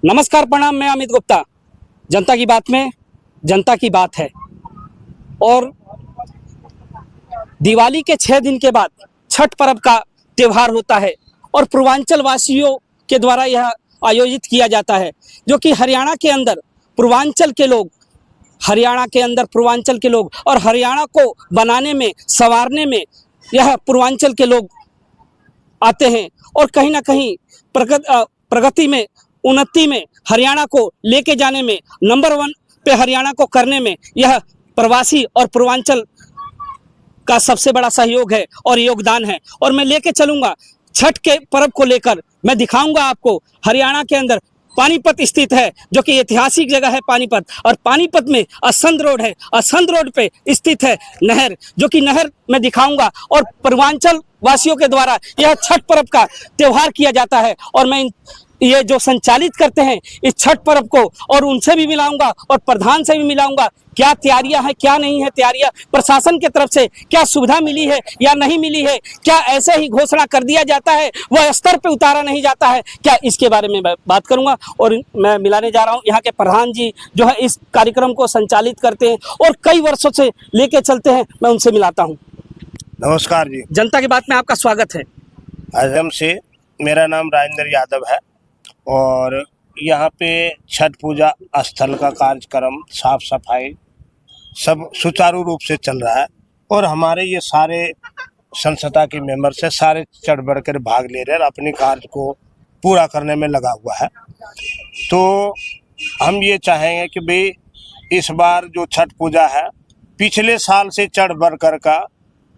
नमस्कार, प्रणाम। मैं अमित गुप्ता। जनता की बात में जनता की बात है। और दिवाली के 6 दिन के बाद छठ पर्व का त्यौहार होता है और पूर्वांचल वासियों के द्वारा यह आयोजित किया जाता है, जो कि हरियाणा के अंदर पूर्वांचल के लोग और हरियाणा को बनाने में, संवारने में यह पूर्वांचल के लोग आते हैं और कहीं ना कहीं प्रगति में, उन्नति में, हरियाणा को लेके जाने में, नंबर 1 पे हरियाणा को करने में यह प्रवासी और पूर्वांचल का सबसे बड़ा सहयोग है और योगदान है। और मैं लेके चलूंगा छठ के पर्व को लेकर। मैं दिखाऊंगा आपको हरियाणा के अंदर पानीपत स्थित है, जो कि ऐतिहासिक जगह है पानीपत। और पानीपत में असंध रोड है। असंध रोड पे स्थित है नहर, जो कि नहर मैं दिखाऊंगा। और पूर्वांचल वासियों के द्वारा यह छठ पर्व का त्यौहार किया जाता है और मैं ये जो संचालित करते हैं इस छठ पर्व को, और उनसे भी मिलाऊंगा और प्रधान से भी मिलाऊंगा। क्या तैयारियां हैं, क्या नहीं है तैयारियां, प्रशासन की तरफ से क्या सुविधा मिली है या नहीं मिली है, क्या ऐसे ही घोषणा कर दिया जाता है, वह स्तर पे उतारा नहीं जाता है क्या, इसके बारे में मैं बात करूंगा। और मैं मिलाने जा रहा हूं यहाँ के प्रधान जी, जो है इस कार्यक्रम को संचालित करते हैं और कई वर्षों से लेके चलते हैं। मैं उनसे मिलाता हूँ। नमस्कार जी। जनता की बात में आपका स्वागत है। आजम से मेरा नाम राजेंद्र यादव है और यहाँ पे छठ पूजा स्थल का कार्यक्रम, साफ सफाई सब सुचारू रूप से चल रहा है और हमारे ये सारे संस्था के मेंबर से सारे चढ़ बढ़ कर भाग ले रहे हैं, अपने कार्य को पूरा करने में लगा हुआ है। तो हम ये चाहेंगे कि भाई इस बार जो छठ पूजा है पिछले साल से चढ़ बढ़ कर का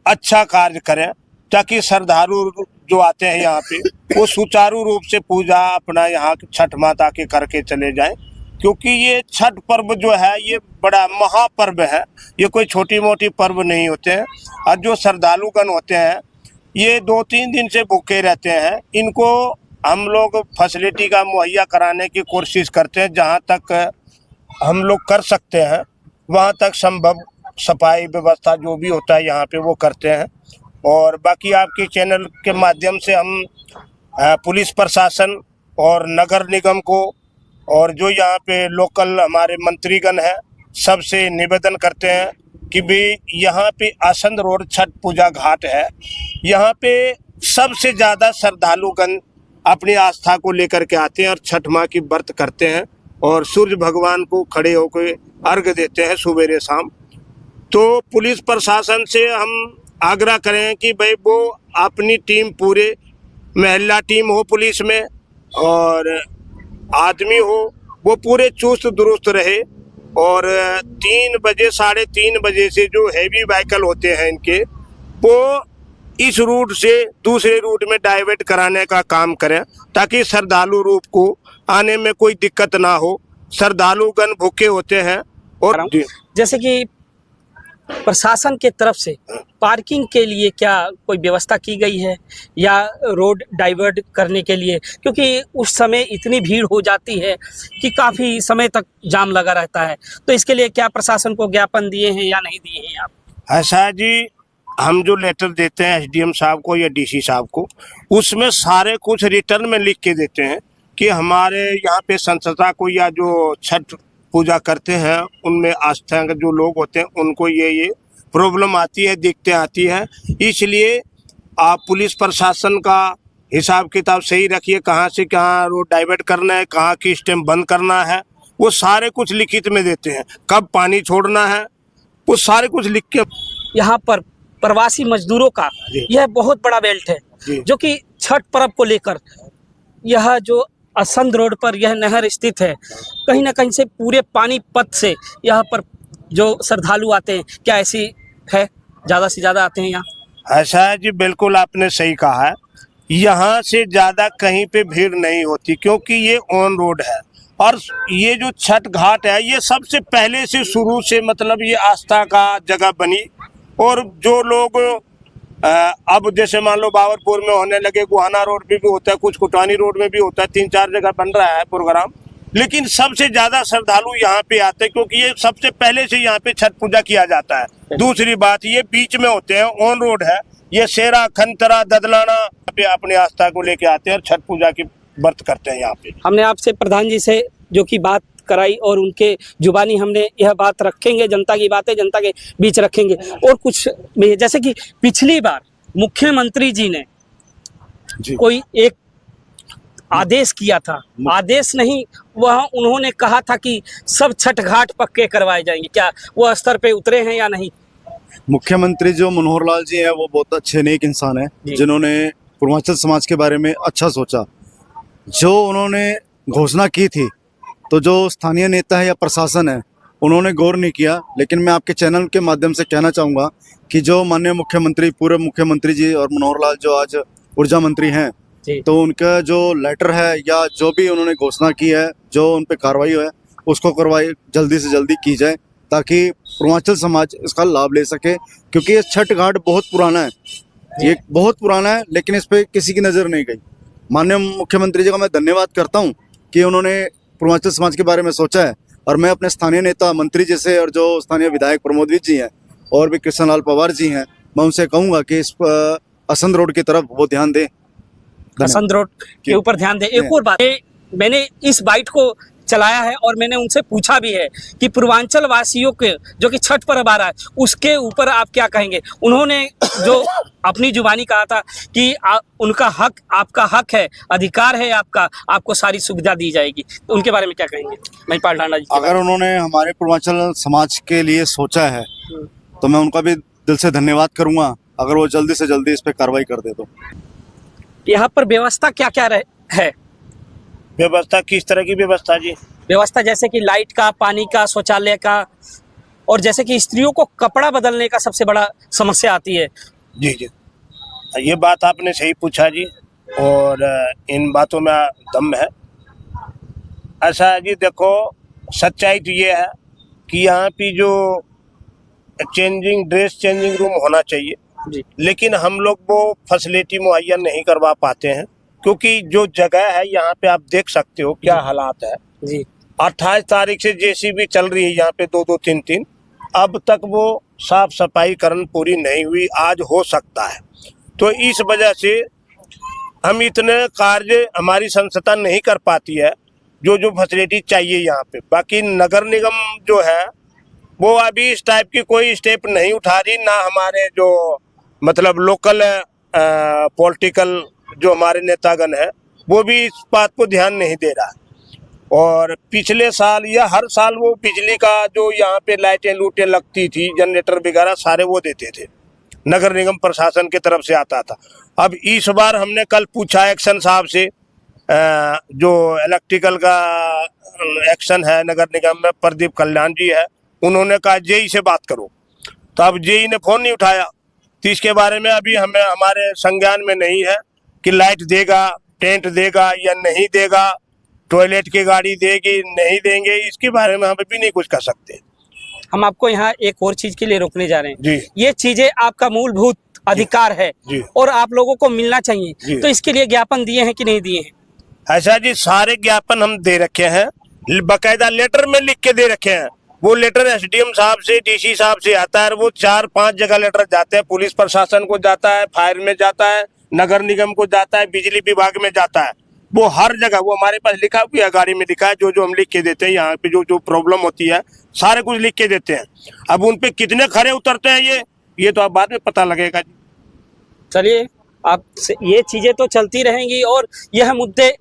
अच्छा कार्य करें, ताकि श्रद्धालु जो आते हैं यहाँ पे वो सुचारू रूप से पूजा अपना यहाँ छठ माता के करके चले जाएं। क्योंकि ये छठ पर्व जो है ये बड़ा महापर्व है, ये कोई छोटी मोटी पर्व नहीं होते हैं। और जो श्रद्धालुगण होते हैं ये 2-3 दिन से भूखे रहते हैं, इनको हम लोग फैसिलिटी का मुहैया कराने की कोशिश करते हैं। जहाँ तक हम लोग कर सकते हैं वहाँ तक संभव सफाई व्यवस्था जो भी होता है यहाँ पे वो करते हैं। और बाकी आपके चैनल के माध्यम से हम पुलिस प्रशासन और नगर निगम को और जो यहाँ पे लोकल हमारे मंत्रीगण हैं सबसे निवेदन करते हैं कि भी यहाँ पे असंध रोड छठ पूजा घाट है, यहाँ पे सबसे ज़्यादा श्रद्धालुगण अपनी आस्था को लेकर के आते हैं और छठ माँ की व्रत करते हैं और सूर्य भगवान को खड़े होकर अर्घ देते हैं सुबेरे शाम। तो पुलिस प्रशासन से हम आग्रह करें कि भाई वो अपनी टीम, पूरे महिला टीम हो पुलिस में और आदमी हो, वो पूरे चुस्त दुरुस्त रहे। और 3 बजे, 3:30 बजे से जो हैवी व्हीकल होते हैं इनके, वो इस रूट से दूसरे रूट में डाइवर्ट कराने का काम करें, ताकि श्रद्धालु रूप को आने में कोई दिक्कत ना हो। श्रद्धालुगण भूखे होते हैं। और जैसे कि प्रशासन के तरफ से पार्किंग के लिए क्या कोई व्यवस्था की गई है या रोड डाइवर्ट करने के लिए, क्योंकि उस समय इतनी भीड़ हो जाती है कि काफ़ी समय तक जाम लगा रहता है, तो इसके लिए क्या प्रशासन को ज्ञापन दिए हैं या नहीं दिए हैं आप? ऐसा जी, हम जो लेटर देते हैं एसडीएम साहब को या डीसी साहब को, उसमें सारे कुछ रिटर्न में लिख के देते हैं कि हमारे यहाँ पे संस्था को या जो छठ पूजा करते हैं उनमें आस्था के जो लोग होते हैं उनको ये प्रॉब्लम आती है, दिक्कतें आती हैं। इसलिए आप पुलिस प्रशासन का हिसाब किताब सही रखिए, कहाँ से कहाँ रोड डाइवर्ट करना है, कहाँ की स्टैम्प बंद करना है, वो सारे कुछ लिखित में देते हैं। कब पानी छोड़ना है वो सारे कुछ लिख के। यहाँ पर प्रवासी मजदूरों का यह बहुत बड़ा बेल्ट है, जो कि छठ पर्व को लेकर यह जो असंध रोड पर यह नहर स्थित है, कहीं ना कहीं से पूरे पानीपत से यहाँ पर जो श्रद्धालु आते हैं, क्या ऐसी है ज़्यादा से ज़्यादा आते हैं यहाँ? ऐसा है जी, बिल्कुल आपने सही कहा है। यहाँ से ज़्यादा कहीं पे भीड़ नहीं होती, क्योंकि ये ऑन रोड है। और ये जो छठ घाट है ये सबसे पहले से शुरू से मतलब ये आस्था का जगह बनी। और जो लोग अब जैसे मान लो बावरपुर में होने लगे, गुहाना रोड पे भी होता है, कुछ कुटानी रोड में भी होता है, 3-4 जगह बन रहा है प्रोग्राम। लेकिन सबसे ज्यादा श्रद्धालु यहाँ पे आते हैं, क्योंकि ये सबसे पहले से यहाँ पे छठ पूजा किया जाता है। दूसरी बात, ये बीच में होते हैं, ऑन रोड है। ये शेरा, खंतरा, ददलाना पे अपनी आस्था को लेके आते हैं और छठ पूजा की व्रत करते हैं यहाँ पे। हमने आपसे प्रधान जी से जो कि बात कराई और उनके जुबानी हमने यह बात रखेंगे, जनता की बातें जनता के बीच रखेंगे। और कुछ जैसे कि पिछली बार मुख्यमंत्री जी ने जी कोई एक आदेश किया था, आदेश नहीं, वह उन्होंने कहा था कि सब छठ घाट पक्के करवाए जाएंगे, क्या वो स्तर पे उतरे हैं या नहीं? मुख्यमंत्री जो मनोहर लाल जी हैं वो बहुत अच्छे नेक इंसान हैं, जिन्होंने पूर्वांचल समाज के बारे में अच्छा सोचा। जो उन्होंने घोषणा की थी तो जो स्थानीय नेता है या प्रशासन है उन्होंने गौर नहीं किया। लेकिन मैं आपके चैनल के माध्यम से कहना चाहूँगा कि जो माननीय मुख्यमंत्री, पूर्व मुख्यमंत्री जी और मनोहर लाल जो आज ऊर्जा मंत्री हैं, तो उनका जो लेटर है या जो भी उन्होंने घोषणा की है, जो उन पर कार्रवाई है उसको कार्रवाई जल्दी से जल्दी की जाए ताकि पूर्वांचल समाज इसका लाभ ले सके। क्योंकि ये छठ घाट बहुत पुराना है, ये बहुत पुराना है, लेकिन इस पर किसी की नज़र नहीं गई। माननीय मुख्यमंत्री जी का मैं धन्यवाद करता हूँ कि उन्होंने पूर्वांचल समाज के बारे में सोचा है। और मैं अपने स्थानीय नेता मंत्री जैसे और जो स्थानीय विधायक प्रमोदवीर जी हैं और भी कृष्ण लाल पवार जी हैं, मैं उनसे कहूँगा कि इस असंध रोड की तरफ वो ध्यान दें, असंध रोड के ऊपर ध्यान दें। एक और बात, मैंने इस बाइट को चलाया है और मैंने उनसे पूछा भी है कि पूर्वांचल वासियों के जो कि छठ पर्व आ रहा है उसके ऊपर आप क्या कहेंगे। उन्होंने जो अपनी जुबानी कहा था कि उनका हक, आपका हक है, अधिकार है आपका, आपको सारी सुविधा दी जाएगी, तो उनके बारे में क्या कहेंगे महिपाल ढांडा जी? अगर उन्होंने हमारे पूर्वांचल समाज के लिए सोचा है तो मैं उनका भी दिल से धन्यवाद करूंगा, अगर वो जल्दी से जल्दी इस पर कार्रवाई कर दे। तो यहाँ पर व्यवस्था क्या क्या है? व्यवस्था किस तरह की व्यवस्था जी? व्यवस्था जैसे कि लाइट का, पानी का, शौचालय का, और जैसे कि स्त्रियों को कपड़ा बदलने का सबसे बड़ा समस्या आती है। जी जी, ये बात आपने सही पूछा जी, और इन बातों में दम है। ऐसा है जी, देखो सच्चाई तो ये है कि यहाँ पे जो ड्रेस चेंजिंग रूम होना चाहिए जी, लेकिन हम लोग वो फैसिलिटी मुहैया नहीं करवा पाते हैं। क्योंकि जो जगह है यहाँ पे आप देख सकते हो क्या हालात है जी। 28 तारीख से जेसीबी चल रही है यहाँ पे 2-2 3-3, अब तक वो साफ सफाई करण पूरी नहीं हुई, आज हो सकता है। तो इस वजह से हम इतने कार्य हमारी संस्था नहीं कर पाती है जो फैसिलिटी चाहिए यहाँ पे। बाकी नगर निगम जो है वो अभी इस टाइप की कोई स्टेप नहीं उठा रही, ना हमारे जो मतलब लोकल पॉलिटिकल जो हमारे नेतागण है वो भी इस बात को ध्यान नहीं दे रहा। और पिछले साल या हर साल वो बिजली का जो यहाँ पे लाइटें लूटें लगती थी, जनरेटर वगैरह सारे वो देते थे, नगर निगम प्रशासन की तरफ से आता था। अब इस बार हमने कल पूछा एक्शन साहब से, जो इलेक्ट्रिकल का एक्शन है नगर निगम में, प्रदीप कल्याण जी है, उन्होंने कहा जेई से बात करो। तो अब जेई ने फोन नहीं उठाया, तो इसके बारे में अभी हमें हमारे संज्ञान में नहीं है कि लाइट देगा, टेंट देगा या नहीं देगा, टॉयलेट की गाड़ी देगी नहीं देंगे, इसके बारे में हम भी नहीं कुछ कर सकते। हम आपको यहाँ एक और चीज के लिए रोकने जा रहे हैं जी। ये चीजें आपका मूलभूत अधिकार है जी। और आप लोगों को मिलना चाहिए, तो इसके लिए ज्ञापन दिए हैं कि नहीं दिए हैं? ऐसा जी, सारे ज्ञापन हम दे रखे हैं, बाकायदा लेटर में लिख के दे रखे हैं। वो लेटर एसडीएम साहब से, डीसी साहब से आता है, वो 4-5 जगह लेटर जाते हैं, पुलिस प्रशासन को जाता है, फायर में जाता है, नगर निगम को जाता है, बिजली विभाग में जाता है, वो हर जगह वो हमारे पास लिखा हुआ है, गाड़ी में लिखा है, जो हम लिख के देते हैं। यहाँ पे जो प्रॉब्लम होती है सारे कुछ लिख के देते हैं। अब उन पे कितने खरे उतरते हैं ये तो अब बाद में पता लगेगा। चलिए, आप ये चीजें तो चलती रहेंगी और यह मुद्दे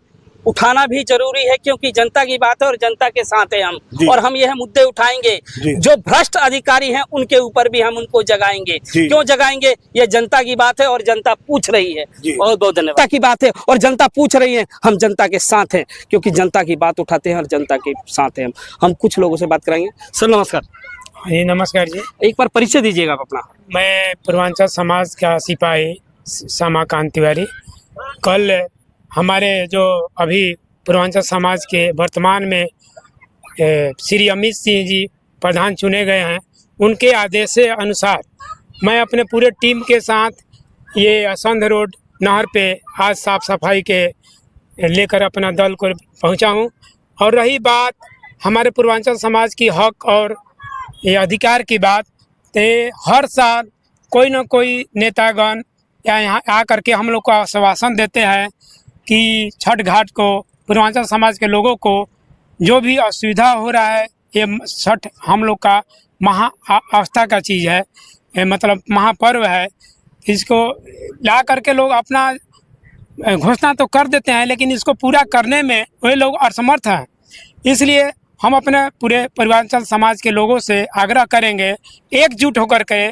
उठाना भी जरूरी है, क्योंकि जनता की बात है और जनता के साथ है हम, और हम यह मुद्दे उठाएंगे। जो भ्रष्ट अधिकारी हैं उनके ऊपर भी हम उनको जगाएंगे। क्यों जगाएंगे? ये जनता की बात है और जनता पूछ रही है। बहुत बहुत धन्यवाद। जनता की बात है और जनता पूछ रही है, हम जनता के साथ हैं, क्योंकि जनता की बात उठाते हैं और जनता के साथ हैं हम कुछ लोगों से बात कराएंगे। सर नमस्कार। जी नमस्कार जी। एक बार परिचय दीजिएगा आप अपना। मैं पूर्वांचल समाज का सिपाही समाकांत तिवारी। कल हमारे जो अभी पूर्वांचल समाज के वर्तमान में श्री अमित सिंह जी प्रधान चुने गए हैं, उनके आदेश अनुसार मैं अपने पूरे टीम के साथ ये असंध रोड नहर पे आज साफ सफाई के लेकर अपना दल को पहुंचा हूं। और रही बात हमारे पूर्वांचल समाज की हक और ये अधिकार की बात, तो हर साल कोई ना कोई नेतागण या यहाँ आकर के हम लोग को आश्वासन देते हैं कि छठ घाट को पूर्वांचल समाज के लोगों को जो भी असुविधा हो रहा है, ये छठ हम लोग का महा आस्था का चीज़ है, ये मतलब महापर्व है। इसको ला करके लोग अपना घोषणा तो कर देते हैं, लेकिन इसको पूरा करने में वे लोग असमर्थ हैं। इसलिए हम अपने पूरे पूर्वांचल समाज के लोगों से आग्रह करेंगे, एकजुट होकर के